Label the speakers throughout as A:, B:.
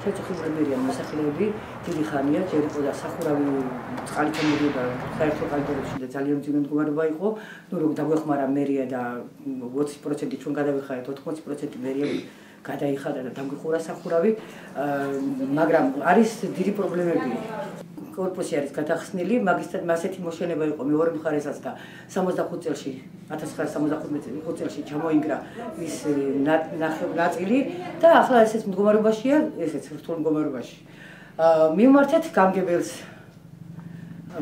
A: შეწუხებულები მოსახლეები დიდი ხანია ჯერ იყო და სახურავი წყალთან მიდიოდა საერთო კალიდორებში და ძალიან მძიმე მდგომარეობა იყო. ნუ რომ დაგვეხმარა მერია და 20% ჩვენ გადავიხარეთ 80% მერიები გადაიხადა და დამგვიხურა სახურავი, მაგრამ არის დიდი პრობლემები. Корпусе არის გადახსნილი, მაგისტრად მასეთი მოშენება იყო მეორე მხარესაც და 65 წელში 1975 წელში ჩამოინგრა ის ნაწილი და ახლა ესეც მდგომარეობაშია, ესეც რთულ მდგომარეობაში. მივმართეთ გამგებელს,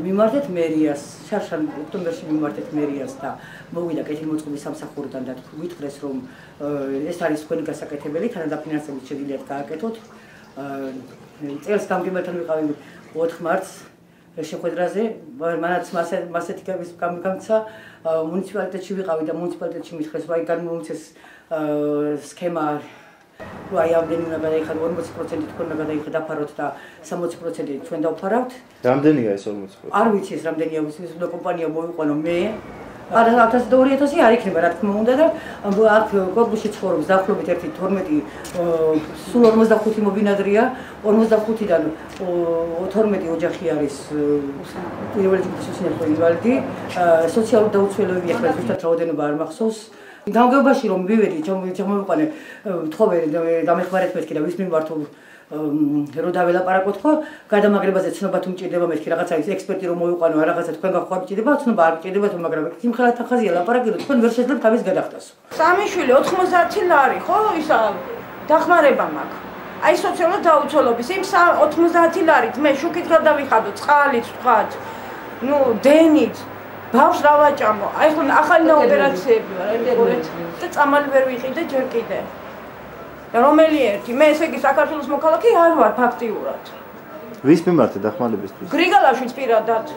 A: მივმართეთ მერიას, შარშან ოქტომბერში მივმართეთ მერიას და მოვიდა კეთილმოწყობის სამსახურიდან და გვითხრეს რომ ეს არის თქვენი გასაკეთებელი, თანადაფინანსებით შეგიძლიათ გააკეთოთ. წელს გამგებელთან ვიყავი 4 მარტს შეხვედრაზე, მანაც მასეთი გამიცა მუნიციპალიტეტში ვიყავი და მუნიციპალიტეტში მითხრეს რომ აი განმომცეს სქემა რომ აი ამდენი უნდა გადაიხადო 40% თქვენ უნდა გადაიხადოთ და 60% ჩვენ დავფარავთ.
B: რამდენია ეს 40%?
A: არ ვიცი ეს რამდენია, უნდა კომპანია მოვიყვანო მე. არა 1000-2000 არ იქნება რა თქმა უნდა და აქ კორპუსში ცხოვრობს დაახლოებით 1-12 სულ 45 მობინადრეა 45-დან 12 ოჯახი არის პირველი ჯგუფის უსინათლო ინვალიდი სოციალური დაუცველებები ახლა ზუსტად რაოდენობა არ მახსოვს გამგეობაში რომ მივედი ჩამოვიყვანე თხოვე დამეხმარეთ მეთქი და ვის მიმართო რო დაველაპარაკოთ ხო გადამაგრებაზე ცნობა თუ მჭირდება მეთქი რაღაცა ის ექსპერტი რომ მოვიყვანო რაღაცა თქვენ გახوار მჭირდება ცნობა არ მჭირდება თუ მაგრამ სიმხელათა ხაზია ლაპარაკი რომ თქვენ ვერ შეძლებთ თავის გადახდას
C: სამი შვილი 90 ლარი ხო ისა დახმარება მაქვს აი სოციალურ დაუცველობის იმ 90 ლარით მე შუქით გადავიხადო წყალით ვთქვათ ნუ დენით ბავშვს რა ვაჭამო აი ხო ახალი ოპერაციები ვარ აი მეგობრეთ და წამალი ვერ ვიყიდე ჯერ კიდე რომელი ერთი მე ესე იგი საქართველოს მოქალაქე არ ვარ ფაქტიურად
B: ვის მიმართეთ დახმარებისთვის
C: გრიგალაშვილს პირადად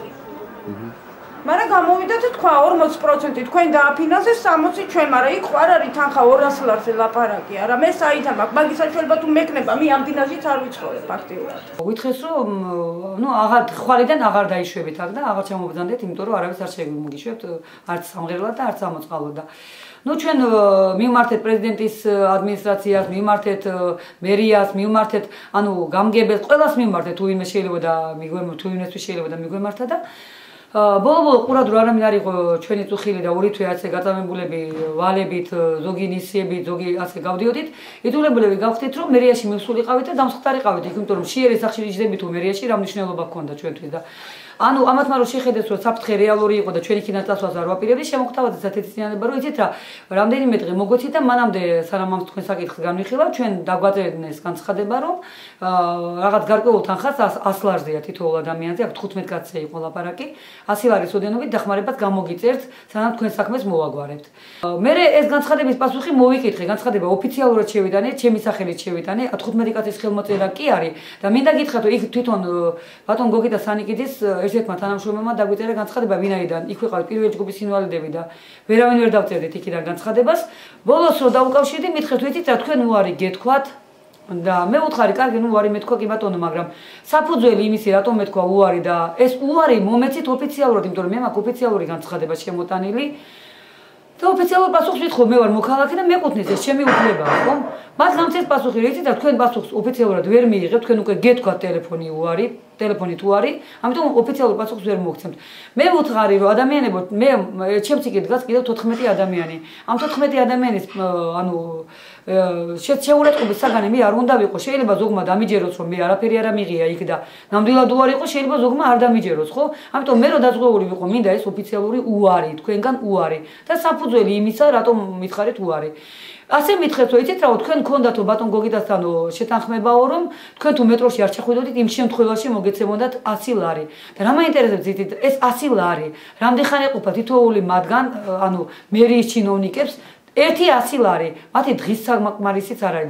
C: მაგრამ გამოვიდა და თქვა 40% თქვენ დააფინანსეთ 60 ჩვენ მაგრამ იქ არ არის თანხა 200 ლარზე ლაპარაკი არა მე საიდან მაქვს მაგის საშუალება თუ მექნება მე ამ დინაშიც არ ვიცხოვრე ფაქტიურად
A: გითხეს რომ ნუ აღარ ხვალიდან აღარ დაიშვებით აქ და აღარ ჩამობრძანდეთ იმიტომ რომ არავის არ შეგიმოგიშვებთ არც სამღერლად და არც ამოწყალოდ და ნუ ჩვენ მივმართეთ პრეზიდენტის ადმინისტრაციას, მივმართეთ მერიას, მივმართეთ, ანუ გამგებელს, ყველას მივმართეთ, თუ ვინმე შეიძლება და მიგვემართა, თუ ვინმესთვის შეიძლება და მიგვემართა და ბოლო-ბოლო ყურადღება არ იყო ჩვენი წუხილი და ორი თვე ასე გაწამებულები ვალებით, ზოგი ნისიებით, ზოგი ასე გავდიოდით. ითულებულები გავხდით რომ მერიაში მივსულიყავით და დამსხტარიყავით, იმიტომ რომ შიერი სახში იჯდებით თუ მერიაში რა მნიშვნელობა ჰქონდა ჩვენთვის და ანუ ამათმა რომ შეხედეს რომ საფრთხე რეალური იყო და ჩვენი ქინათასვას არ ვაპირებდი შემოგთავაზეთ ესეთი ცნიანება რომ იცით რა რამდენიმე დღე მოგვეცით და მანამდე სანამ ამ თქვენ საკითხს განვიხილავ ჩვენ დაგვაწევდნენ ეს განცხადება რომ რაღაც გარკვეულ თანხას 100 ლარზეა თითოეულ ადამიანზე აქ 15 კაცზე იყო ლაპარაკი 100 ლარის ოდენობით დახმარებას გამოგიწერთ სანამ თქვენ საქმეს მოვაგვარებთ მე ეს განცხადების პასუხი მოვიკითხე განცხადება ოფიციალურად შევიტანე ჩემი სახელით შევიტანე 15 კაცის ხელმოწერა კი არის და მინდა გითხრათ რომ იქ თვითონ ბატონ გოგიტა სანიკიძის ერთმა თანამშრომელმა დაგვიწერა განცხადება ვინაიდან იქ ვიყავით პირველი ჯგუფის ინვალიდები და ვერავინ ვერ დავწერდით იქიდან განცხადებას ბოლოს რო დაუკავშირდი მითხრეთ ვიცით რა თქვენ უარი გეთქვათ და მე უთხარი კარგი ნუ უარი მეთქვა კი ბატონო მაგრამ საფუძველი იმისი რატომ მეთქვა უარი და ეს უარი მომეცით ოფიციალურად იმიტომ რომ მე მაქვს ოფიციალური განცხადება შემოტანილი და ოფიციალურ პასუხს ვითხოვ მე ვარ მოქალაქე და მეკუთვნის ეს ჩემი უფლებაა ხო მათ გამწეს პასუხი რითი და თქვენ პასუხს ოფიციალურად ვერ მიიღებთ თქვენ უკვე გეთქვათ ტელეფონი უარი ტელეფონი თუ არის ამიტომ ოფიციალურ პასუხს ვერ მოგცემთ მე ვუთხარი რომ ადამიანებო მე ჩემს იქით დგას კიდევ 14 ადამიანი ამ 14 ადამიანის ანუ შეურაცხყოფის საგანი მე არ უნდა ვიყო შეიძლება ზოგმა დამიჯეროს რომ მე არაფერი არ ამიღია იქ და ნამდვილად უარი იყო შეიძლება ზოგმა არ დამიჯეროს ხო ამიტომ მე რომ დაზღვეული ვიყო მინდა ეს ოფიციალური უარი თქვენგან უარი და საფუძველი იმისა რატომ მითხარით უარი ასე მითხრეთ რომ იცით რა თქვენ გქონდათო ბატონ გოგიტასთან შეთანხმებაო რომ თქვენ თუ მეტროში არ ჩახვიდოდით იმ შემთხვევაში მოგეცემოდათ 100 ლარი და რა მაინტერესებს იცით ეს 100 ლარი რამდენხანი ეყოფა თითოეული მათგან ანუ მერიის ჩინოვნიკებს ერთი 100 ლარი მათი დღის საკმარისიც არ არის